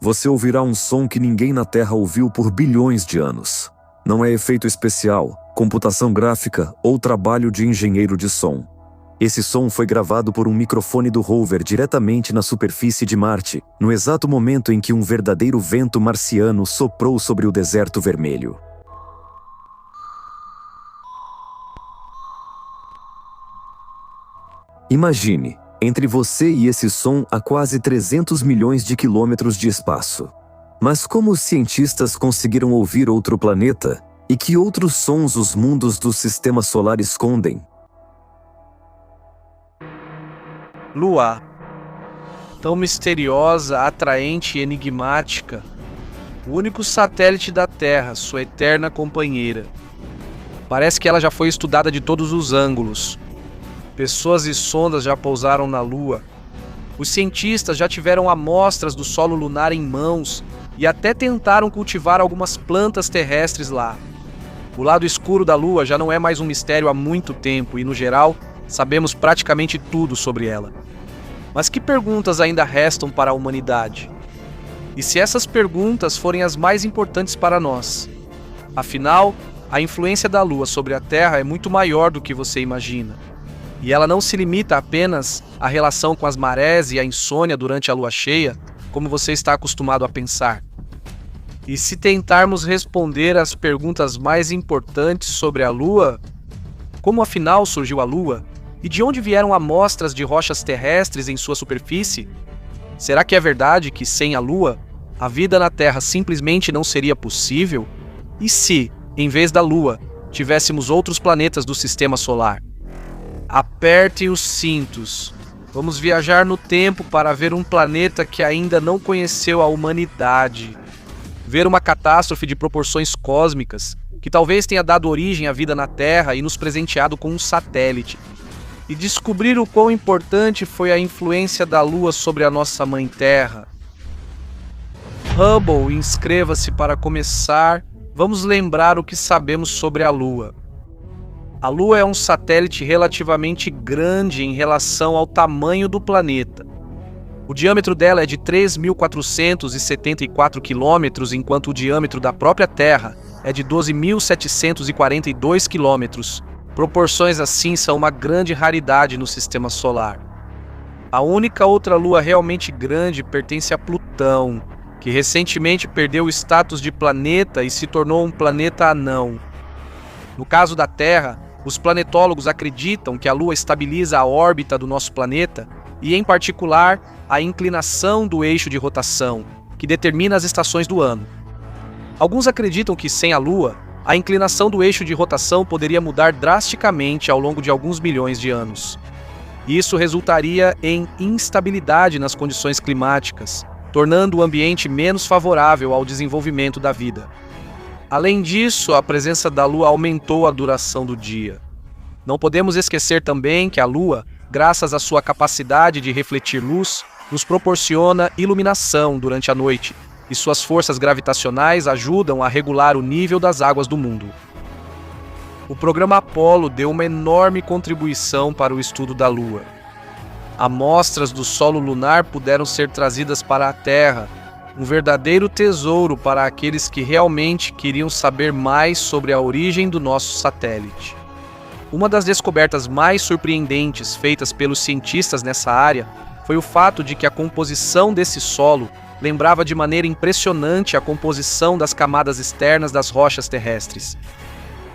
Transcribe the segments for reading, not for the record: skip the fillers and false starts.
você ouvirá um som que ninguém na Terra ouviu por bilhões de anos. Não é efeito especial, computação gráfica ou trabalho de engenheiro de som. Esse som foi gravado por um microfone do rover diretamente na superfície de Marte, no exato momento em que um verdadeiro vento marciano soprou sobre o deserto vermelho. Imagine, entre você e esse som há quase 300 milhões de quilômetros de espaço. Mas como os cientistas conseguiram ouvir outro planeta? E que outros sons os mundos do Sistema Solar escondem? Lua. Tão misteriosa, atraente e enigmática. O único satélite da Terra, sua eterna companheira. Parece que ela já foi estudada de todos os ângulos. Pessoas e sondas já pousaram na Lua. Os cientistas já tiveram amostras do solo lunar em mãos e até tentaram cultivar algumas plantas terrestres lá. O lado escuro da Lua já não é mais um mistério há muito tempo e, no geral, sabemos praticamente tudo sobre ela. Mas que perguntas ainda restam para a humanidade? E se essas perguntas forem as mais importantes para nós? Afinal, a influência da Lua sobre a Terra é muito maior do que você imagina. E ela não se limita apenas à relação com as marés e à insônia durante a lua cheia, como você está acostumado a pensar. E se tentarmos responder às perguntas mais importantes sobre a Lua, como afinal surgiu a Lua? E de onde vieram amostras de rochas terrestres em sua superfície? Será que é verdade que, sem a Lua, a vida na Terra simplesmente não seria possível? E se, em vez da Lua, tivéssemos outros planetas do Sistema Solar? Aperte os cintos. Vamos viajar no tempo para ver um planeta que ainda não conheceu a humanidade. Ver uma catástrofe de proporções cósmicas, que talvez tenha dado origem à vida na Terra e nos presenteado com um satélite. E descobrir o quão importante foi a influência da Lua sobre a nossa Mãe Terra. Hubble, inscreva-se para começar. Vamos lembrar o que sabemos sobre a Lua. A Lua é um satélite relativamente grande em relação ao tamanho do planeta. O diâmetro dela é de 3.474 quilômetros, enquanto o diâmetro da própria Terra é de 12.742 quilômetros. Proporções assim são uma grande raridade no Sistema Solar. A única outra lua realmente grande pertence a Plutão, que recentemente perdeu o status de planeta e se tornou um planeta anão. No caso da Terra, os planetólogos acreditam que a Lua estabiliza a órbita do nosso planeta e, em particular, a inclinação do eixo de rotação, que determina as estações do ano. Alguns acreditam que, sem a Lua, a inclinação do eixo de rotação poderia mudar drasticamente ao longo de alguns milhões de anos. Isso resultaria em instabilidade nas condições climáticas, tornando o ambiente menos favorável ao desenvolvimento da vida. Além disso, a presença da Lua aumentou a duração do dia. Não podemos esquecer também que a Lua, graças à sua capacidade de refletir luz, nos proporciona iluminação durante a noite, e suas forças gravitacionais ajudam a regular o nível das águas do mundo. O programa Apollo deu uma enorme contribuição para o estudo da Lua. Amostras do solo lunar puderam ser trazidas para a Terra, um verdadeiro tesouro para aqueles que realmente queriam saber mais sobre a origem do nosso satélite. Uma das descobertas mais surpreendentes feitas pelos cientistas nessa área foi o fato de que a composição desse solo lembrava de maneira impressionante a composição das camadas externas das rochas terrestres.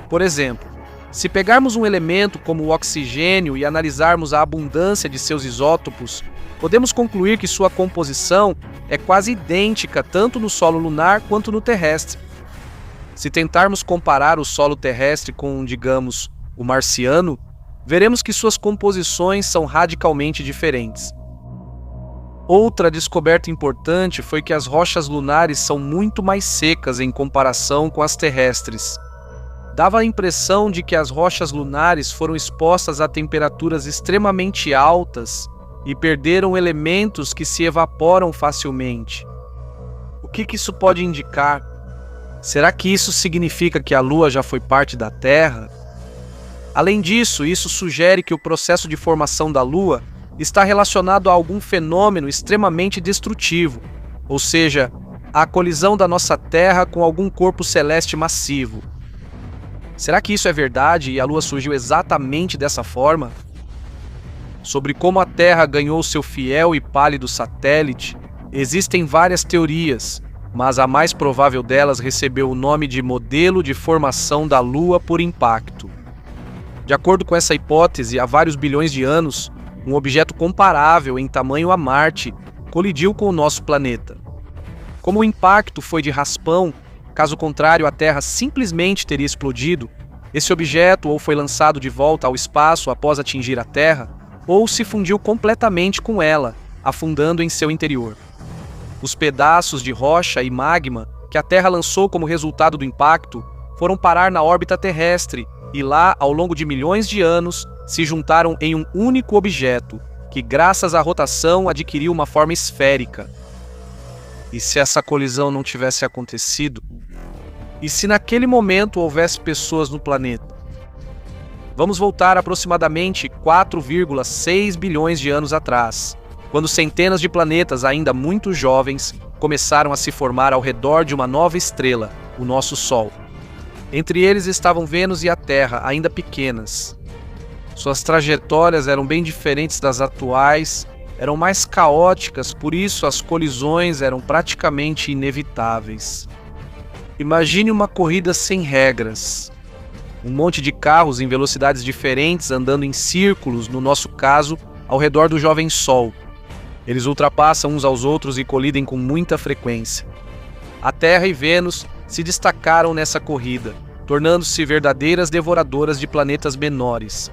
Por exemplo, se pegarmos um elemento como o oxigênio e analisarmos a abundância de seus isótopos, podemos concluir que sua composição é quase idêntica tanto no solo lunar quanto no terrestre. Se tentarmos comparar o solo terrestre com, digamos, o marciano, veremos que suas composições são radicalmente diferentes. Outra descoberta importante foi que as rochas lunares são muito mais secas em comparação com as terrestres. Dava a impressão de que as rochas lunares foram expostas a temperaturas extremamente altas e perderam elementos que se evaporam facilmente. O que isso pode indicar? Será que isso significa que a Lua já foi parte da Terra? Além disso, isso sugere que o processo de formação da Lua está relacionado a algum fenômeno extremamente destrutivo, ou seja, a colisão da nossa Terra com algum corpo celeste massivo. Será que isso é verdade e a Lua surgiu exatamente dessa forma? Sobre como a Terra ganhou seu fiel e pálido satélite, existem várias teorias, mas a mais provável delas recebeu o nome de modelo de formação da Lua por impacto. De acordo com essa hipótese, há vários bilhões de anos, um objeto comparável em tamanho a Marte colidiu com o nosso planeta. Como o impacto foi de raspão, caso contrário a Terra simplesmente teria explodido, esse objeto ou foi lançado de volta ao espaço após atingir a Terra, ou se fundiu completamente com ela, afundando em seu interior. Os pedaços de rocha e magma que a Terra lançou como resultado do impacto foram parar na órbita terrestre e lá, ao longo de milhões de anos, se juntaram em um único objeto, que graças à rotação adquiriu uma forma esférica. E se essa colisão não tivesse acontecido? E se naquele momento houvesse pessoas no planeta? Vamos voltar aproximadamente 4,6 bilhões de anos atrás, quando centenas de planetas ainda muito jovens começaram a se formar ao redor de uma nova estrela, o nosso Sol. Entre eles estavam Vênus e a Terra, ainda pequenas. Suas trajetórias eram bem diferentes das atuais, eram mais caóticas, por isso as colisões eram praticamente inevitáveis. Imagine uma corrida sem regras. Um monte de carros em velocidades diferentes andando em círculos, no nosso caso, ao redor do jovem Sol. Eles ultrapassam uns aos outros e colidem com muita frequência. A Terra e Vênus se destacaram nessa corrida, tornando-se verdadeiras devoradoras de planetas menores.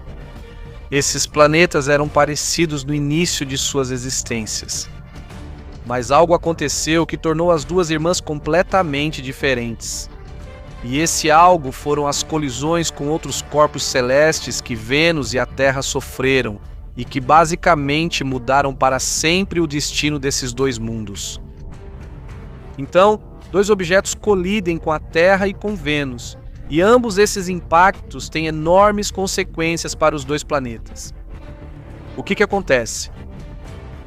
Esses planetas eram parecidos no início de suas existências. Mas algo aconteceu que tornou as duas irmãs completamente diferentes. E esse algo foram as colisões com outros corpos celestes que Vênus e a Terra sofreram e que basicamente mudaram para sempre o destino desses dois mundos. Então, dois objetos colidem com a Terra e com Vênus, e ambos esses impactos têm enormes consequências para os dois planetas. O que acontece?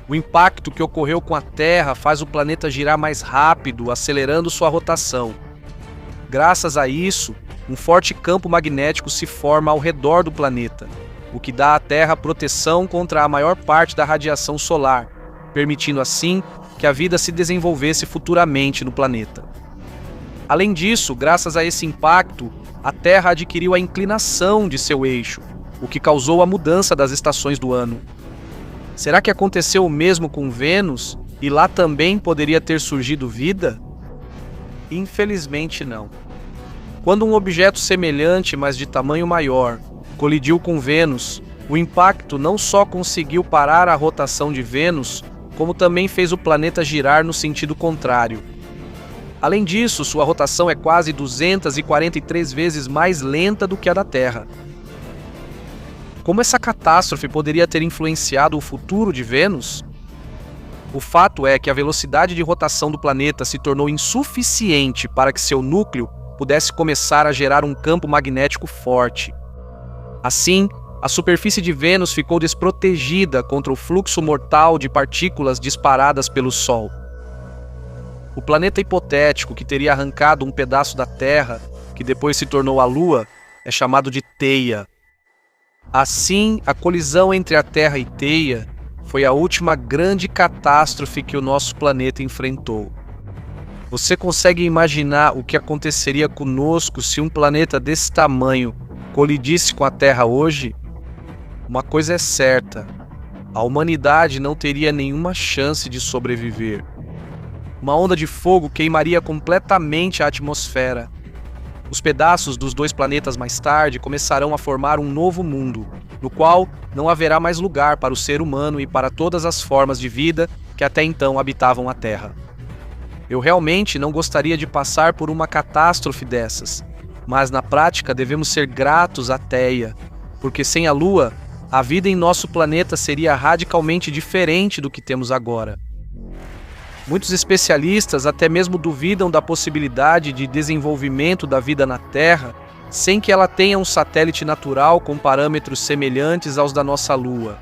O impacto que ocorreu com a Terra faz o planeta girar mais rápido, acelerando sua rotação. Graças a isso, um forte campo magnético se forma ao redor do planeta, o que dá à Terra proteção contra a maior parte da radiação solar, permitindo assim que a vida se desenvolvesse futuramente no planeta. Além disso, graças a esse impacto, a Terra adquiriu a inclinação de seu eixo, o que causou a mudança das estações do ano. Será que aconteceu o mesmo com Vênus e lá também poderia ter surgido vida? Infelizmente não. Quando um objeto semelhante, mas de tamanho maior, colidiu com Vênus, o impacto não só conseguiu parar a rotação de Vênus, como também fez o planeta girar no sentido contrário. Além disso, sua rotação é quase 243 vezes mais lenta do que a da Terra. Como essa catástrofe poderia ter influenciado o futuro de Vênus? O fato é que a velocidade de rotação do planeta se tornou insuficiente para que seu núcleo pudesse começar a gerar um campo magnético forte. Assim, a superfície de Vênus ficou desprotegida contra o fluxo mortal de partículas disparadas pelo Sol. O planeta hipotético que teria arrancado um pedaço da Terra, que depois se tornou a Lua, é chamado de Teia. Assim, a colisão entre a Terra e Teia foi a última grande catástrofe que o nosso planeta enfrentou. Você consegue imaginar o que aconteceria conosco se um planeta desse tamanho colidisse com a Terra hoje? Uma coisa é certa: a humanidade não teria nenhuma chance de sobreviver. Uma onda de fogo queimaria completamente a atmosfera. Os pedaços dos dois planetas mais tarde começarão a formar um novo mundo, no qual não haverá mais lugar para o ser humano e para todas as formas de vida que até então habitavam a Terra. Eu realmente não gostaria de passar por uma catástrofe dessas, mas na prática devemos ser gratos à Teia, porque sem a Lua, a vida em nosso planeta seria radicalmente diferente do que temos agora. Muitos especialistas até mesmo duvidam da possibilidade de desenvolvimento da vida na Terra sem que ela tenha um satélite natural com parâmetros semelhantes aos da nossa Lua.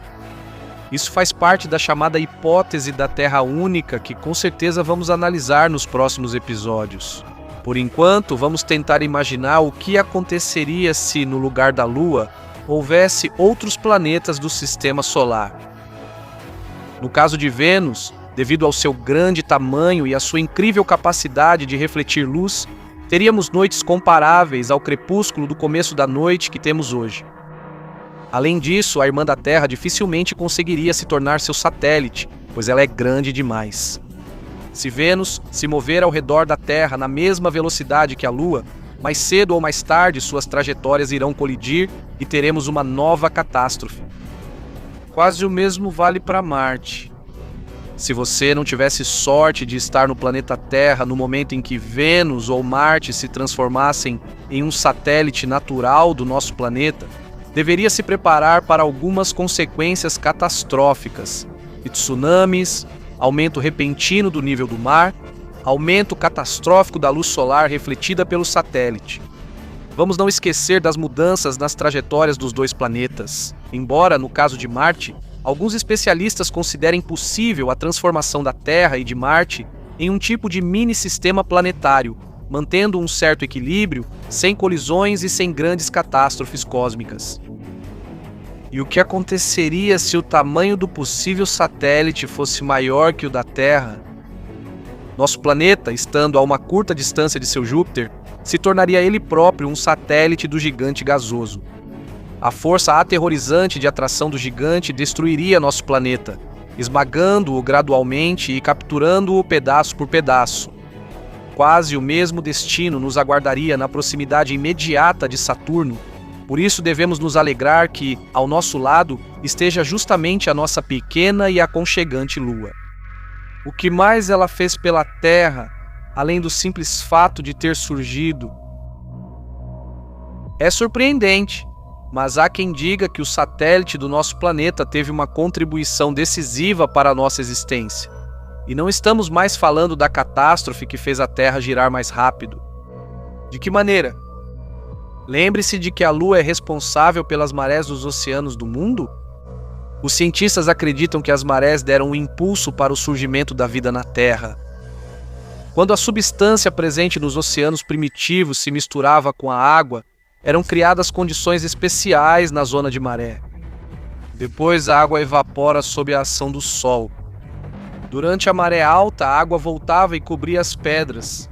Isso faz parte da chamada hipótese da Terra única, que com certeza vamos analisar nos próximos episódios. Por enquanto, vamos tentar imaginar o que aconteceria se, no lugar da Lua, houvesse outros planetas do Sistema Solar. No caso de Vênus, devido ao seu grande tamanho e à sua incrível capacidade de refletir luz, teríamos noites comparáveis ao crepúsculo do começo da noite que temos hoje. Além disso, a irmã da Terra dificilmente conseguiria se tornar seu satélite, pois ela é grande demais. Se Vênus se mover ao redor da Terra na mesma velocidade que a Lua, mais cedo ou mais tarde suas trajetórias irão colidir e teremos uma nova catástrofe. Quase o mesmo vale para Marte. Se você não tivesse sorte de estar no planeta Terra no momento em que Vênus ou Marte se transformassem em um satélite natural do nosso planeta, deveria se preparar para algumas consequências catastróficas: tsunamis, aumento repentino do nível do mar, aumento catastrófico da luz solar refletida pelo satélite. Vamos não esquecer das mudanças nas trajetórias dos dois planetas. Embora, no caso de Marte, alguns especialistas considerem possível a transformação da Terra e de Marte em um tipo de mini-sistema planetário, mantendo um certo equilíbrio, sem colisões e sem grandes catástrofes cósmicas. E o que aconteceria se o tamanho do possível satélite fosse maior que o da Terra? Nosso planeta, estando a uma curta distância de seu Júpiter, se tornaria ele próprio um satélite do gigante gasoso. A força aterrorizante de atração do gigante destruiria nosso planeta, esmagando-o gradualmente e capturando-o pedaço por pedaço. Quase o mesmo destino nos aguardaria na proximidade imediata de Saturno. Por isso devemos nos alegrar que, ao nosso lado, esteja justamente a nossa pequena e aconchegante Lua. O que mais ela fez pela Terra, além do simples fato de ter surgido? É surpreendente, mas há quem diga que o satélite do nosso planeta teve uma contribuição decisiva para a nossa existência. E não estamos mais falando da catástrofe que fez a Terra girar mais rápido. De que maneira? Lembre-se de que a Lua é responsável pelas marés dos oceanos do mundo? Os cientistas acreditam que as marés deram um impulso para o surgimento da vida na Terra. Quando a substância presente nos oceanos primitivos se misturava com a água, eram criadas condições especiais na zona de maré. Depois a água evapora sob a ação do Sol. Durante a maré alta, a água voltava e cobria as pedras.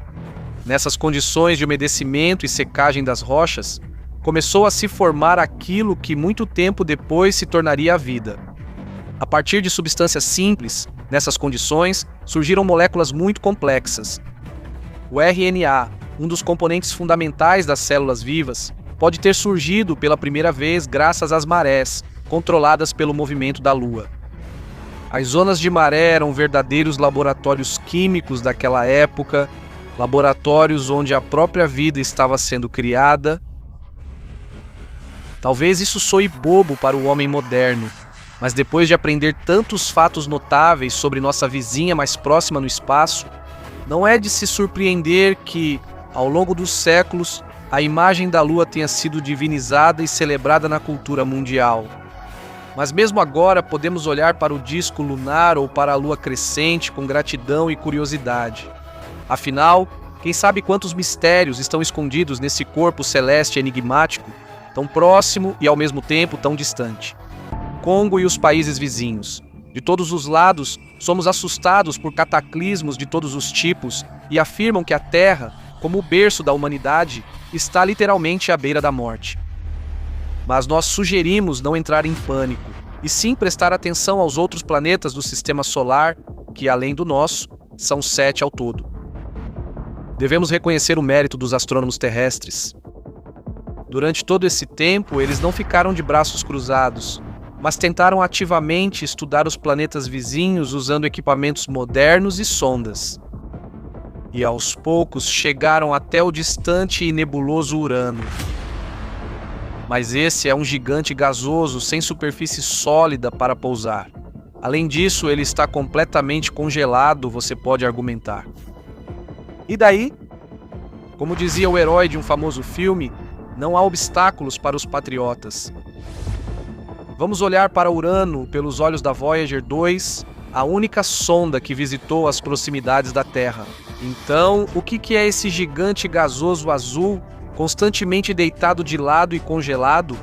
Nessas condições de umedecimento e secagem das rochas, começou a se formar aquilo que muito tempo depois se tornaria a vida. A partir de substâncias simples, nessas condições, surgiram moléculas muito complexas. O RNA, um dos componentes fundamentais das células vivas, pode ter surgido pela primeira vez graças às marés, controladas pelo movimento da Lua. As zonas de maré eram verdadeiros laboratórios químicos daquela época, laboratórios onde a própria vida estava sendo criada. Talvez isso soe bobo para o homem moderno, mas depois de aprender tantos fatos notáveis sobre nossa vizinha mais próxima no espaço, não é de se surpreender que, ao longo dos séculos, a imagem da Lua tenha sido divinizada e celebrada na cultura mundial. Mas mesmo agora podemos olhar para o disco lunar ou para a Lua crescente com gratidão e curiosidade. Afinal, quem sabe quantos mistérios estão escondidos nesse corpo celeste enigmático, tão próximo e ao mesmo tempo tão distante. Congo e os países vizinhos. De todos os lados, somos assustados por cataclismos de todos os tipos e afirmam que a Terra, como o berço da humanidade, está literalmente à beira da morte. Mas nós sugerimos não entrar em pânico, e sim prestar atenção aos outros planetas do Sistema Solar, que, além do nosso, são 7 ao todo. Devemos reconhecer o mérito dos astrônomos terrestres. Durante todo esse tempo, eles não ficaram de braços cruzados, mas tentaram ativamente estudar os planetas vizinhos usando equipamentos modernos e sondas. E aos poucos chegaram até o distante e nebuloso Urano. Mas esse é um gigante gasoso sem superfície sólida para pousar. Além disso, ele está completamente congelado, você pode argumentar. E daí? Como dizia o herói de um famoso filme, não há obstáculos para os patriotas. Vamos olhar para Urano pelos olhos da Voyager 2, a única sonda que visitou as proximidades da Terra. Então, o que é esse gigante gasoso azul, constantemente deitado de lado e congelado?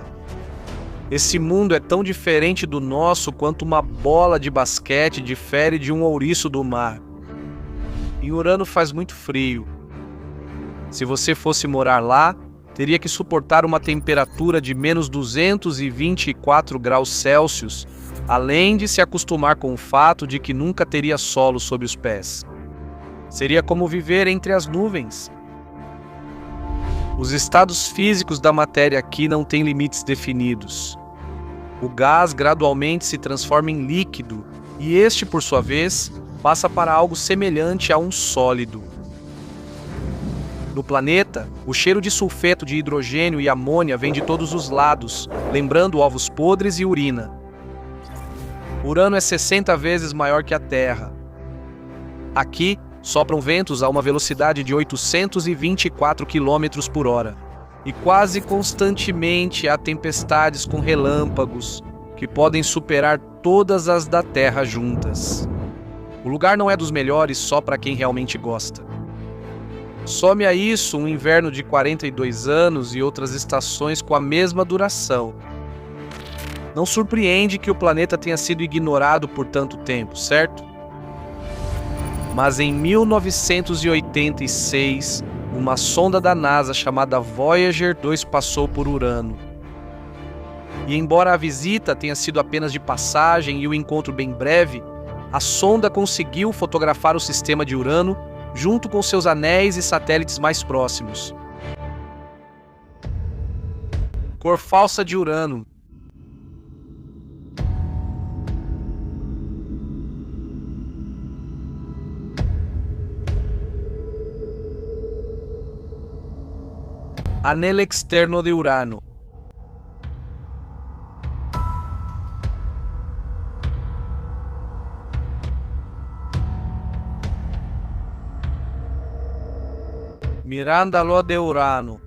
Esse mundo é tão diferente do nosso quanto uma bola de basquete difere de um ouriço do mar. Em Urano faz muito frio. Se você fosse morar lá, teria que suportar uma temperatura de menos 224 graus Celsius, além de se acostumar com o fato de que nunca teria solo sob os pés. Seria como viver entre as nuvens. Os estados físicos da matéria aqui não têm limites definidos. O gás gradualmente se transforma em líquido e este, por sua vez, passa para algo semelhante a um sólido. No planeta, o cheiro de sulfeto de hidrogênio e amônia vem de todos os lados, lembrando ovos podres e urina. Urano é 60 vezes maior que a Terra. Aqui, sopram ventos a uma velocidade de 824 km por hora. E quase constantemente há tempestades com relâmpagos, que podem superar todas as da Terra juntas. O lugar não é dos melhores só para quem realmente gosta. Some a isso um inverno de 42 anos e outras estações com a mesma duração. Não surpreende que o planeta tenha sido ignorado por tanto tempo, certo? Mas em 1986, uma sonda da NASA chamada Voyager 2 passou por Urano. E embora a visita tenha sido apenas de passagem e o encontro bem breve, a sonda conseguiu fotografar o sistema de Urano junto com seus anéis e satélites mais próximos. Cor falsa de Urano. Anel externo de Urano. Mirándolo de Urano.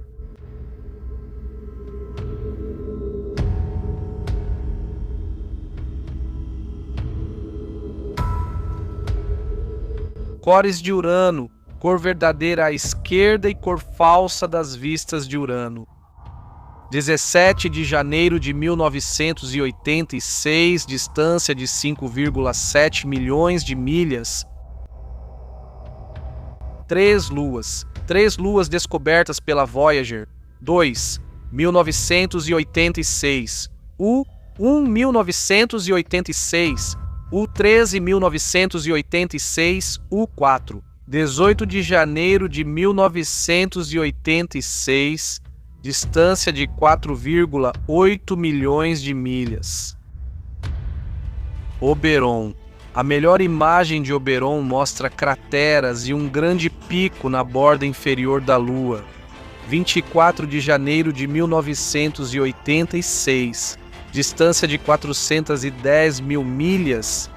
Cores de Urano, cor verdadeira à esquerda e cor falsa das vistas de Urano. 17 de janeiro de 1986, distância de 5,7 milhões de milhas. 3 luas descobertas pela Voyager 2, 1986, U1 1986, U13 1986, U4, 18 de janeiro de 1986, distância de 4,8 milhões de milhas. Oberon. A melhor imagem de Oberon mostra crateras e um grande pico na borda inferior da Lua. 24 de janeiro de 1986, distância de 410 mil milhas.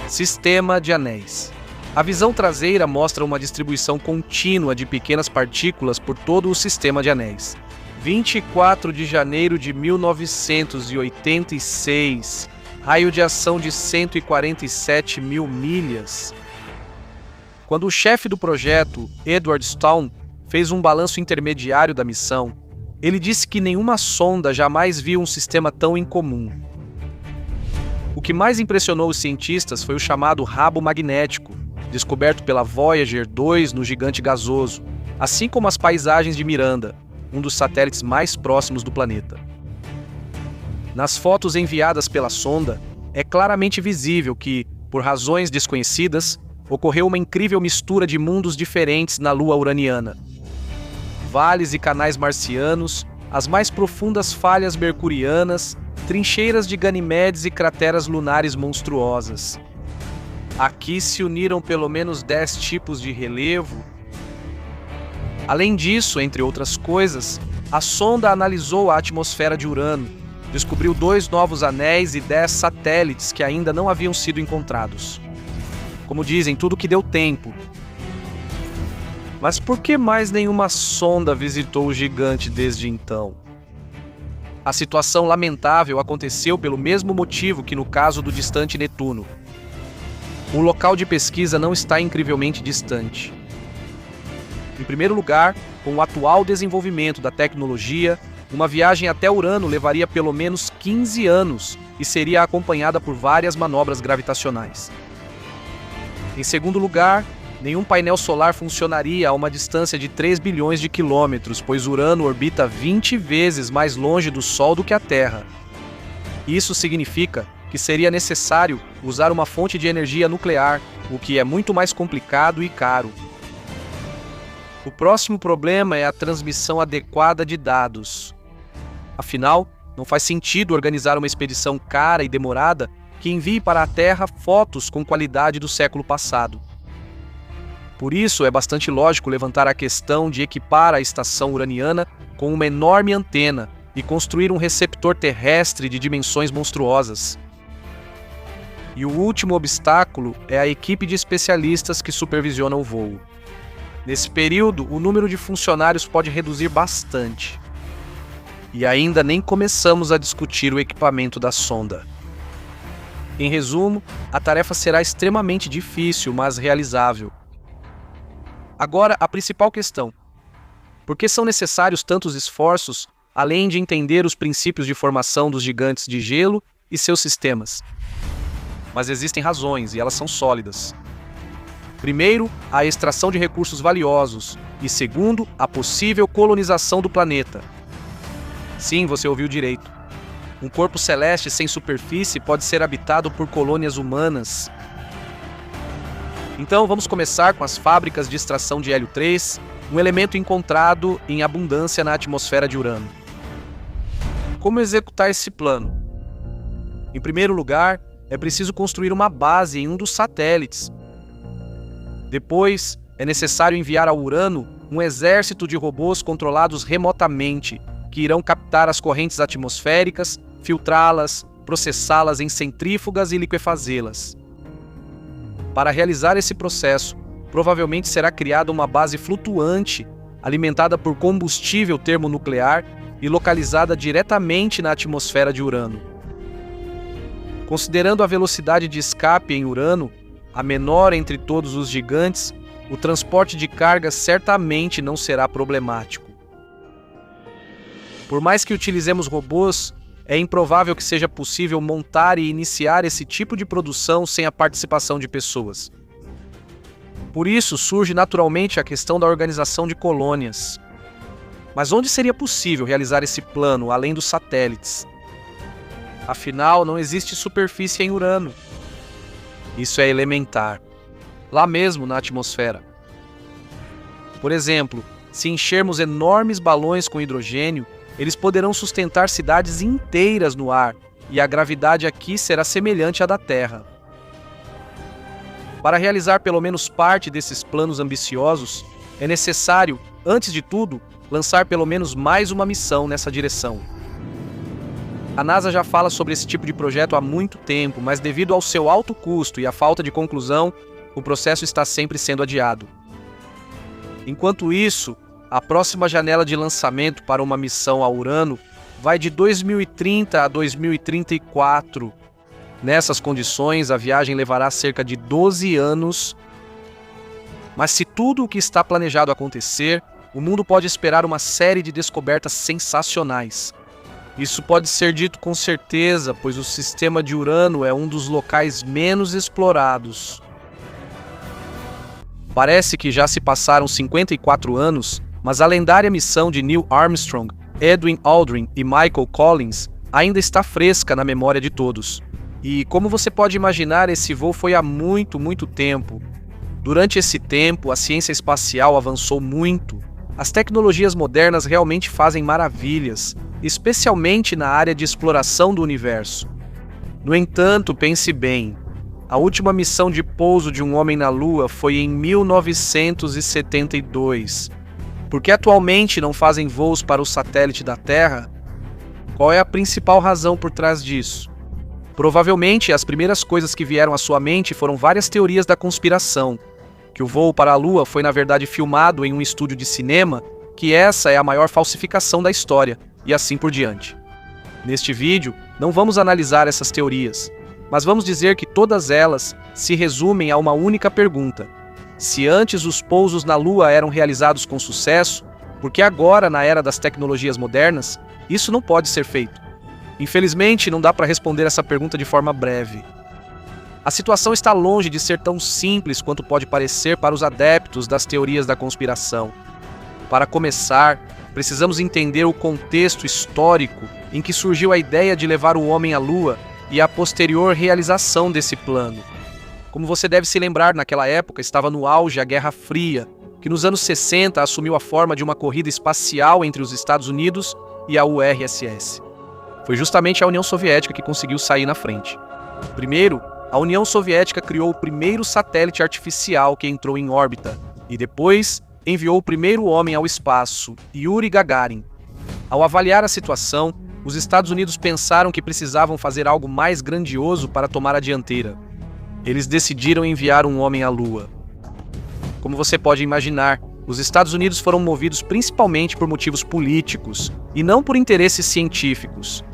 Sistema de anéis. A visão traseira mostra uma distribuição contínua de pequenas partículas por todo o sistema de anéis. 24 de janeiro de 1986, raio de ação de 147 mil milhas. Quando o chefe do projeto, Edward Stone, fez um balanço intermediário da missão, ele disse que nenhuma sonda jamais viu um sistema tão incomum. O que mais impressionou os cientistas foi o chamado rabo magnético, descoberto pela Voyager 2 no gigante gasoso, assim como as paisagens de Miranda, um dos satélites mais próximos do planeta. Nas fotos enviadas pela sonda, é claramente visível que, por razões desconhecidas, ocorreu uma incrível mistura de mundos diferentes na Lua uraniana. Vales e canais marcianos, as mais profundas falhas mercurianas, trincheiras de Ganimedes e crateras lunares monstruosas. Aqui se uniram pelo menos 10 tipos de relevo. Além disso, entre outras coisas, a sonda analisou a atmosfera de Urano, descobriu 2 novos anéis e 10 satélites que ainda não haviam sido encontrados. Como dizem, tudo que deu tempo. Mas por que mais nenhuma sonda visitou o gigante desde então? A situação lamentável aconteceu pelo mesmo motivo que no caso do distante Netuno. O local de pesquisa não está incrivelmente distante. Em primeiro lugar, com o atual desenvolvimento da tecnologia, uma viagem até Urano levaria pelo menos 15 anos e seria acompanhada por várias manobras gravitacionais. Em segundo lugar, nenhum painel solar funcionaria a uma distância de 3 bilhões de quilômetros, pois Urano orbita 20 vezes mais longe do Sol do que a Terra. Isso significa que seria necessário usar uma fonte de energia nuclear, o que é muito mais complicado e caro. O próximo problema é a transmissão adequada de dados. Afinal, não faz sentido organizar uma expedição cara e demorada que envie para a Terra fotos com qualidade do século passado. Por isso, é bastante lógico levantar a questão de equipar a estação uraniana com uma enorme antena e construir um receptor terrestre de dimensões monstruosas. E o último obstáculo é a equipe de especialistas que supervisiona o voo. Nesse período, o número de funcionários pode reduzir bastante. E ainda nem começamos a discutir o equipamento da sonda. Em resumo, a tarefa será extremamente difícil, mas realizável. Agora, a principal questão. Por que são necessários tantos esforços, além de entender os princípios de formação dos gigantes de gelo e seus sistemas? Mas existem razões, e elas são sólidas. Primeiro, a extração de recursos valiosos, e segundo, a possível colonização do planeta. Sim, você ouviu direito. Um corpo celeste sem superfície pode ser habitado por colônias humanas. Então, vamos começar com as fábricas de extração de hélio 3, um elemento encontrado em abundância na atmosfera de Urano. Como executar esse plano? Em primeiro lugar, é preciso construir uma base em um dos satélites. Depois, é necessário enviar ao Urano um exército de robôs controlados remotamente, que irão captar as correntes atmosféricas, filtrá-las, processá-las em centrífugas e liquefazê-las. Para realizar esse processo, provavelmente será criada uma base flutuante, alimentada por combustível termonuclear e localizada diretamente na atmosfera de Urano. Considerando a velocidade de escape em Urano, a menor entre todos os gigantes, o transporte de cargas certamente não será problemático. Por mais que utilizemos robôs, é improvável que seja possível montar e iniciar esse tipo de produção sem a participação de pessoas. Por isso surge naturalmente a questão da organização de colônias. Mas onde seria possível realizar esse plano, além dos satélites? Afinal, não existe superfície em Urano. Isso é elementar. Lá mesmo na atmosfera. Por exemplo, se enchermos enormes balões com hidrogênio, eles poderão sustentar cidades inteiras no ar, e a gravidade aqui será semelhante à da Terra. Para realizar pelo menos parte desses planos ambiciosos, é necessário, antes de tudo, lançar pelo menos mais uma missão nessa direção. A NASA já fala sobre esse tipo de projeto há muito tempo, mas devido ao seu alto custo e à falta de conclusão, o processo está sempre sendo adiado. Enquanto isso, a próxima janela de lançamento para uma missão a Urano vai de 2030 a 2034. Nessas condições, a viagem levará cerca de 12 anos. Mas se tudo o que está planejado acontecer, o mundo pode esperar uma série de descobertas sensacionais. Isso pode ser dito com certeza, pois o sistema de Urano é um dos locais menos explorados. Parece que já se passaram 54 anos, mas a lendária missão de Neil Armstrong, Edwin Aldrin e Michael Collins ainda está fresca na memória de todos. E como você pode imaginar, esse voo foi há muito tempo. Durante esse tempo, a ciência espacial avançou muito. As tecnologias modernas realmente fazem maravilhas, especialmente na área de exploração do universo. No entanto, pense bem, a última missão de pouso de um homem na Lua foi em 1972. Por que atualmente não fazem voos para o satélite da Terra? Qual é a principal razão por trás disso? Provavelmente, as primeiras coisas que vieram à sua mente foram várias teorias da conspiração, que o voo para a Lua foi na verdade filmado em um estúdio de cinema, que essa é a maior falsificação da história, e assim por diante. Neste vídeo, não vamos analisar essas teorias, mas vamos dizer que todas elas se resumem a uma única pergunta: se antes os pousos na Lua eram realizados com sucesso, por que agora, na era das tecnologias modernas, isso não pode ser feito? Infelizmente, não dá para responder essa pergunta de forma breve. A situação está longe de ser tão simples quanto pode parecer para os adeptos das teorias da conspiração. Para começar, precisamos entender o contexto histórico em que surgiu a ideia de levar o homem à Lua e a posterior realização desse plano. Como você deve se lembrar, naquela época estava no auge a Guerra Fria, que nos anos 60 assumiu a forma de uma corrida espacial entre os Estados Unidos e a URSS. Foi justamente a União Soviética que conseguiu sair na frente. Primeiro, a União Soviética criou o primeiro satélite artificial que entrou em órbita, e depois enviou o primeiro homem ao espaço, Yuri Gagarin. Ao avaliar a situação, os Estados Unidos pensaram que precisavam fazer algo mais grandioso para tomar a dianteira. Eles decidiram enviar um homem à Lua. Como você pode imaginar, os Estados Unidos foram movidos principalmente por motivos políticos e não por interesses científicos.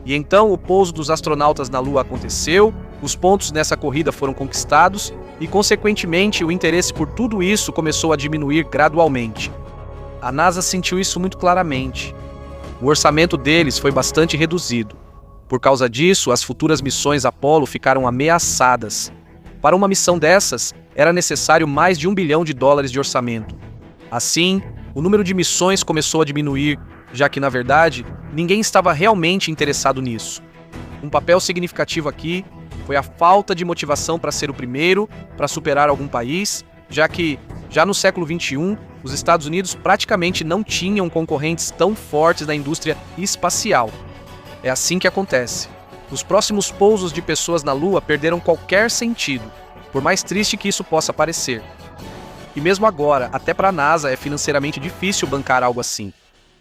E então o pouso dos astronautas na Lua aconteceu, os pontos nessa corrida foram conquistados e, consequentemente, o interesse por tudo isso começou a diminuir gradualmente. A NASA sentiu isso muito claramente. O orçamento deles foi bastante reduzido. Por causa disso, as futuras missões Apollo ficaram ameaçadas. Para uma missão dessas, era necessário mais de $1 bilhão de orçamento. Assim, o número de missões começou a diminuir, já que, na verdade, ninguém estava realmente interessado nisso. Um papel significativo aqui foi a falta de motivação para ser o primeiro, para superar algum país, já que, já no século XXI, os Estados Unidos praticamente não tinham concorrentes tão fortes na indústria espacial. É assim que acontece. Os próximos pousos de pessoas na Lua perderam qualquer sentido, por mais triste que isso possa parecer. E mesmo agora, até para a NASA é financeiramente difícil bancar algo assim.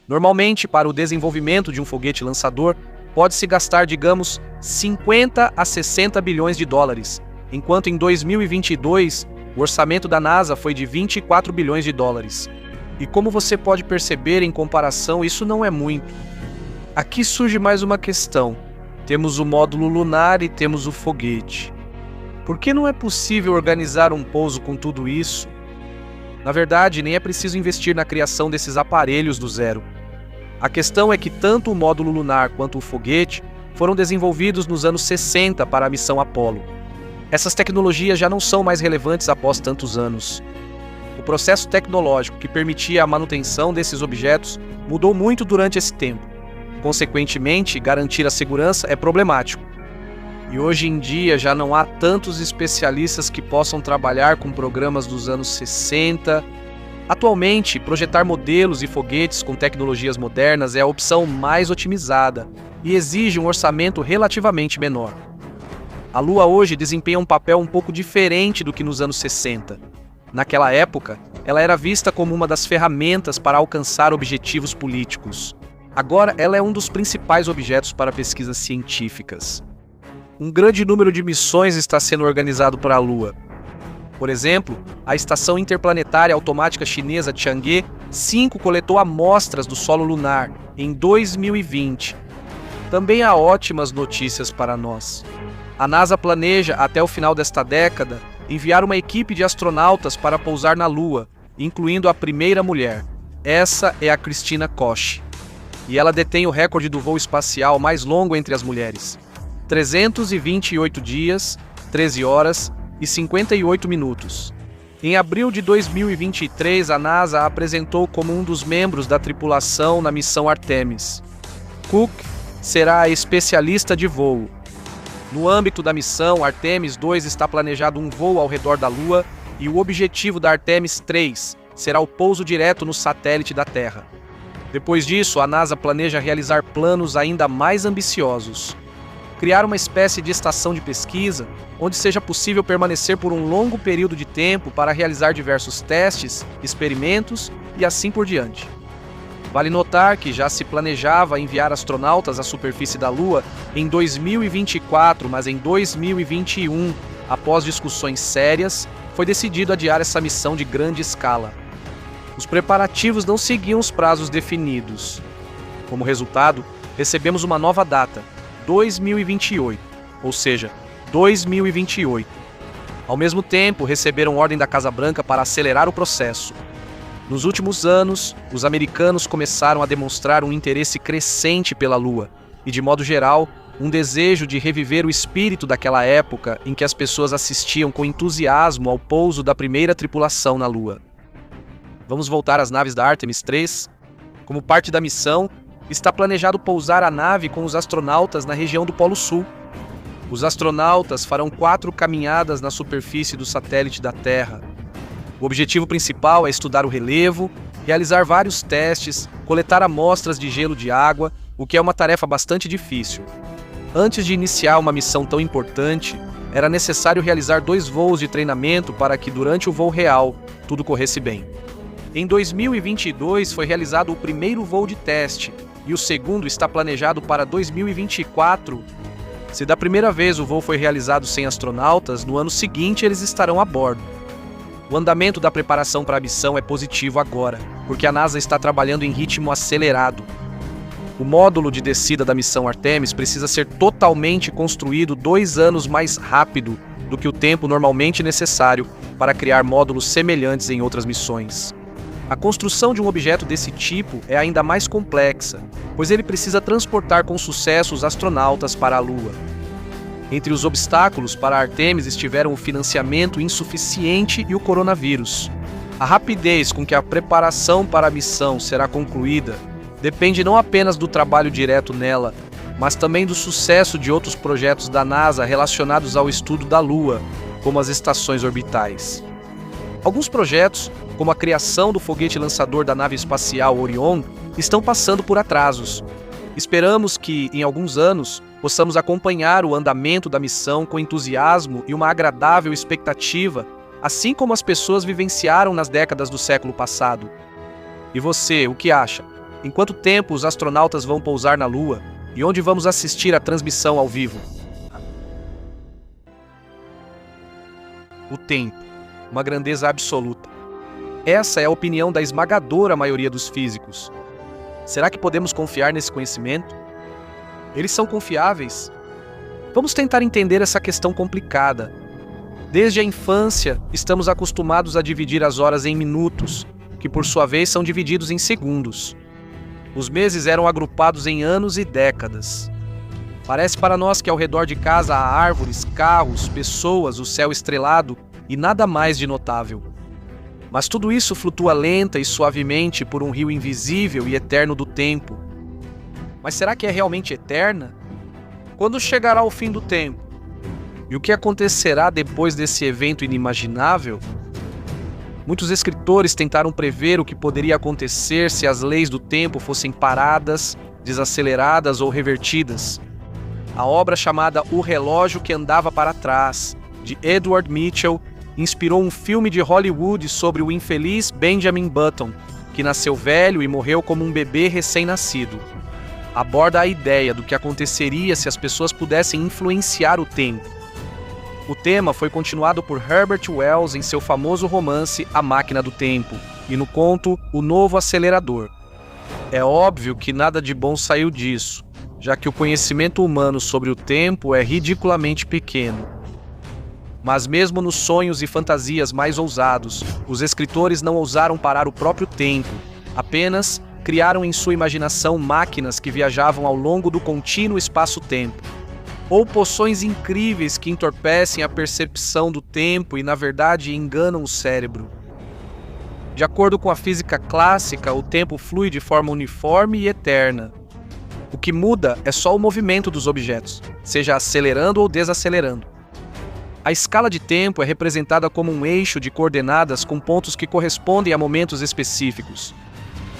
Normalmente, para o desenvolvimento de um foguete lançador, pode-se gastar, digamos, 50 a 60 bilhões de dólares, enquanto em 2022 o orçamento da NASA foi de 24 bilhões de dólares. E como você pode perceber, em comparação, isso não é muito. Aqui surge mais uma questão. Temos o módulo lunar e temos o foguete. Por que não é possível organizar um pouso com tudo isso? Na verdade, nem é preciso investir na criação desses aparelhos do zero. A questão é que tanto o módulo lunar quanto o foguete foram desenvolvidos nos anos 60 para a missão Apollo. Essas tecnologias já não são mais relevantes após tantos anos. O processo tecnológico que permitia a manutenção desses objetos mudou muito durante esse tempo. Consequentemente, garantir a segurança é problemático. E hoje em dia já não há tantos especialistas que possam trabalhar com programas dos anos 60. Atualmente, projetar modelos e foguetes com tecnologias modernas é a opção mais otimizada e exige um orçamento relativamente menor. A Lua hoje desempenha um papel um pouco diferente do que nos anos 60. Naquela época, ela era vista como uma das ferramentas para alcançar objetivos políticos. Agora, ela é um dos principais objetos para pesquisas científicas. Um grande número de missões está sendo organizado para a Lua. Por exemplo, a Estação Interplanetária Automática Chinesa Chang'e 5 coletou amostras do solo lunar em 2020. Também há ótimas notícias para nós. A NASA planeja, até o final desta década, enviar uma equipe de astronautas para pousar na Lua, incluindo a primeira mulher. Essa é a Christina Koch. E ela detém o recorde do voo espacial mais longo entre as mulheres. 328 dias, 13 horas e 58 minutos. Em abril de 2023, a NASA a apresentou como um dos membros da tripulação na missão Artemis. Cook será a especialista de voo. No âmbito da missão, Artemis 2 está planejado um voo ao redor da Lua e o objetivo da Artemis 3 será o pouso direto no satélite da Terra. Depois disso, a NASA planeja realizar planos ainda mais ambiciosos. Criar uma espécie de estação de pesquisa, onde seja possível permanecer por um longo período de tempo para realizar diversos testes, experimentos e assim por diante. Vale notar que já se planejava enviar astronautas à superfície da Lua em 2024, mas em 2021, após discussões sérias, foi decidido adiar essa missão de grande escala. Os preparativos não seguiam os prazos definidos. Como resultado, recebemos uma nova data, 2028, ou seja, 2028. Ao mesmo tempo, receberam ordem da Casa Branca para acelerar o processo. Nos últimos anos, os americanos começaram a demonstrar um interesse crescente pela Lua e, de modo geral, um desejo de reviver o espírito daquela época em que as pessoas assistiam com entusiasmo ao pouso da primeira tripulação na Lua. Vamos voltar às naves da Artemis 3? Como parte da missão, está planejado pousar a nave com os astronautas na região do Polo Sul. Os astronautas farão 4 caminhadas na superfície do satélite da Terra. O objetivo principal é estudar o relevo, realizar vários testes, coletar amostras de gelo de água, o que é uma tarefa bastante difícil. Antes de iniciar uma missão tão importante, era necessário realizar 2 voos de treinamento para que, durante o voo real, tudo corresse bem. Em 2022 foi realizado o primeiro voo de teste e o segundo está planejado para 2024. Se da primeira vez o voo foi realizado sem astronautas, no ano seguinte eles estarão a bordo. O andamento da preparação para a missão é positivo agora, porque a NASA está trabalhando em ritmo acelerado. O módulo de descida da missão Artemis precisa ser totalmente construído 2 anos mais rápido do que o tempo normalmente necessário para criar módulos semelhantes em outras missões. A construção de um objeto desse tipo é ainda mais complexa, pois ele precisa transportar com sucesso os astronautas para a Lua. Entre os obstáculos para Artemis estiveram o financiamento insuficiente e o coronavírus. A rapidez com que a preparação para a missão será concluída depende não apenas do trabalho direto nela, mas também do sucesso de outros projetos da NASA relacionados ao estudo da Lua, como as estações orbitais. Alguns projetos, como a criação do foguete lançador da nave espacial Orion, estão passando por atrasos. Esperamos que, em alguns anos, possamos acompanhar o andamento da missão com entusiasmo e uma agradável expectativa, assim como as pessoas vivenciaram nas décadas do século passado. E você, o que acha? Em quanto tempo os astronautas vão pousar na Lua e onde vamos assistir a transmissão ao vivo? O tempo, uma grandeza absoluta. Essa é a opinião da esmagadora maioria dos físicos. Será que podemos confiar nesse conhecimento? Eles são confiáveis? Vamos tentar entender essa questão complicada. Desde a infância, estamos acostumados a dividir as horas em minutos, que por sua vez são divididos em segundos. Os meses eram agrupados em anos e décadas. Parece para nós que ao redor de casa há árvores, carros, pessoas, o céu estrelado e nada mais de notável. Mas tudo isso flutua lenta e suavemente por um rio invisível e eterno do tempo. Mas será que é realmente eterna? Quando chegará o fim do tempo? E o que acontecerá depois desse evento inimaginável? Muitos escritores tentaram prever o que poderia acontecer se as leis do tempo fossem paradas, desaceleradas ou revertidas. A obra chamada O Relógio que Andava para Trás, de Edward Mitchell, inspirou um filme de Hollywood sobre o infeliz Benjamin Button, que nasceu velho e morreu como um bebê recém-nascido. Aborda a ideia do que aconteceria se as pessoas pudessem influenciar o tempo. O tema foi continuado por Herbert Wells em seu famoso romance A Máquina do Tempo e no conto O Novo Acelerador. É óbvio que nada de bom saiu disso, já que o conhecimento humano sobre o tempo é ridiculamente pequeno. Mas mesmo nos sonhos e fantasias mais ousados, os escritores não ousaram parar o próprio tempo, apenas criaram em sua imaginação máquinas que viajavam ao longo do contínuo espaço-tempo, ou poções incríveis que entorpecem a percepção do tempo e, na verdade, enganam o cérebro. De acordo com a física clássica, o tempo flui de forma uniforme e eterna. O que muda é só o movimento dos objetos, seja acelerando ou desacelerando. A escala de tempo é representada como um eixo de coordenadas com pontos que correspondem a momentos específicos.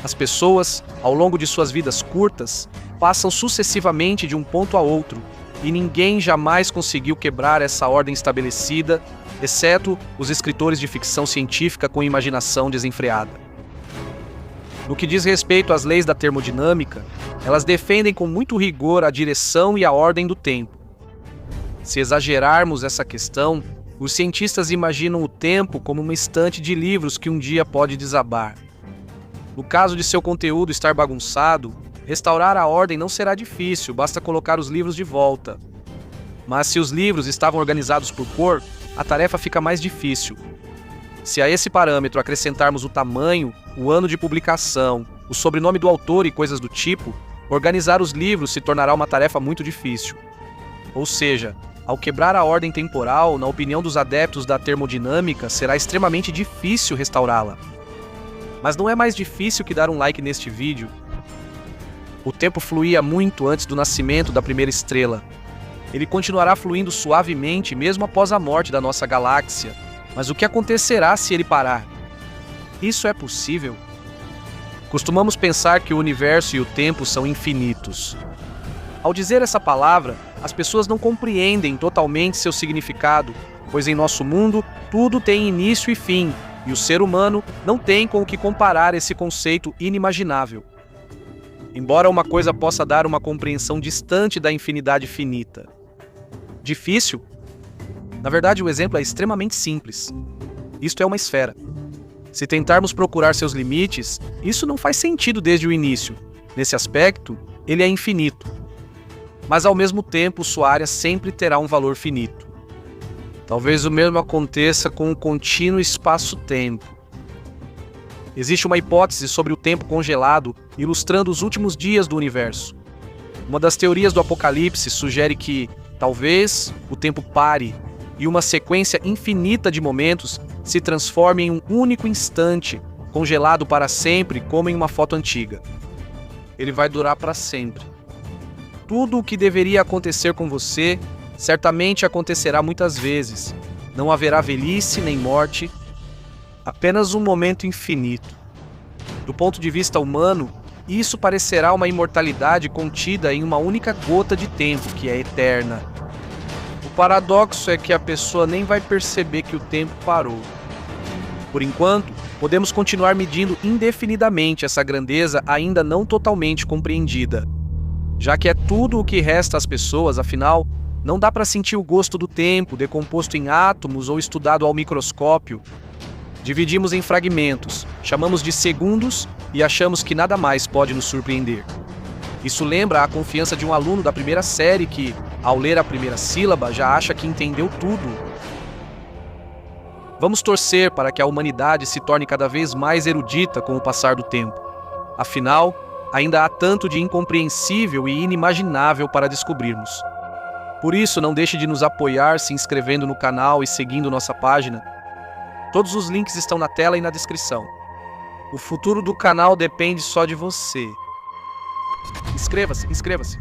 As pessoas, ao longo de suas vidas curtas, passam sucessivamente de um ponto a outro, e ninguém jamais conseguiu quebrar essa ordem estabelecida, exceto os escritores de ficção científica com imaginação desenfreada. No que diz respeito às leis da termodinâmica, elas defendem com muito rigor a direção e a ordem do tempo. Se exagerarmos essa questão, os cientistas imaginam o tempo como uma estante de livros que um dia pode desabar. No caso de seu conteúdo estar bagunçado, Restaurar a ordem não será difícil, basta colocar os livros de volta. Mas se os livros estavam organizados por cor, a tarefa fica mais difícil. Se a esse parâmetro acrescentarmos o tamanho, o ano de publicação, o sobrenome do autor e coisas do tipo, organizar os livros se tornará uma tarefa muito difícil. Ou seja, ao quebrar a ordem temporal, na opinião dos adeptos da termodinâmica, será extremamente difícil restaurá-la. Mas não é mais difícil que dar um like neste vídeo. O tempo fluía muito antes do nascimento da primeira estrela. Ele continuará fluindo suavemente mesmo após a morte da nossa galáxia. Mas o que acontecerá se ele parar? Isso é possível? Costumamos pensar que o universo e o tempo são infinitos. Ao dizer essa palavra, as pessoas não compreendem totalmente seu significado, pois em nosso mundo tudo tem início e fim, e o ser humano não tem com o que comparar esse conceito inimaginável. Embora uma coisa possa dar uma compreensão distante da infinidade finita. Difícil? Na verdade, o exemplo é extremamente simples. Isto é uma esfera. Se tentarmos procurar seus limites, isso não faz sentido desde o início. Nesse aspecto, ele é infinito. Mas ao mesmo tempo, sua área sempre terá um valor finito. Talvez o mesmo aconteça com o contínuo espaço-tempo. Existe uma hipótese sobre o tempo congelado, ilustrando os últimos dias do universo. Uma das teorias do Apocalipse sugere que, talvez, o tempo pare e uma sequência infinita de momentos se transforme em um único instante, congelado para sempre, como em uma foto antiga. Ele vai durar para sempre. Tudo o que deveria acontecer com você, certamente acontecerá muitas vezes. Não haverá velhice nem morte, apenas um momento infinito. Do ponto de vista humano, isso parecerá uma imortalidade contida em uma única gota de tempo, que é eterna. O paradoxo é que a pessoa nem vai perceber que o tempo parou. Por enquanto, podemos continuar medindo indefinidamente essa grandeza ainda não totalmente compreendida. Já que é tudo o que resta às pessoas, afinal, não dá para sentir o gosto do tempo decomposto em átomos ou estudado ao microscópio. Dividimos em fragmentos, chamamos de segundos e achamos que nada mais pode nos surpreender. Isso lembra a confiança de um aluno da primeira série que, ao ler a primeira sílaba, já acha que entendeu tudo. Vamos torcer para que a humanidade se torne cada vez mais erudita com o passar do tempo. Afinal, ainda há tanto de incompreensível e inimaginável para descobrirmos. Por isso, não deixe de nos apoiar se inscrevendo no canal e seguindo nossa página. Todos os links estão na tela e na descrição. O futuro do canal depende só de você. Inscreva-se, inscreva-se.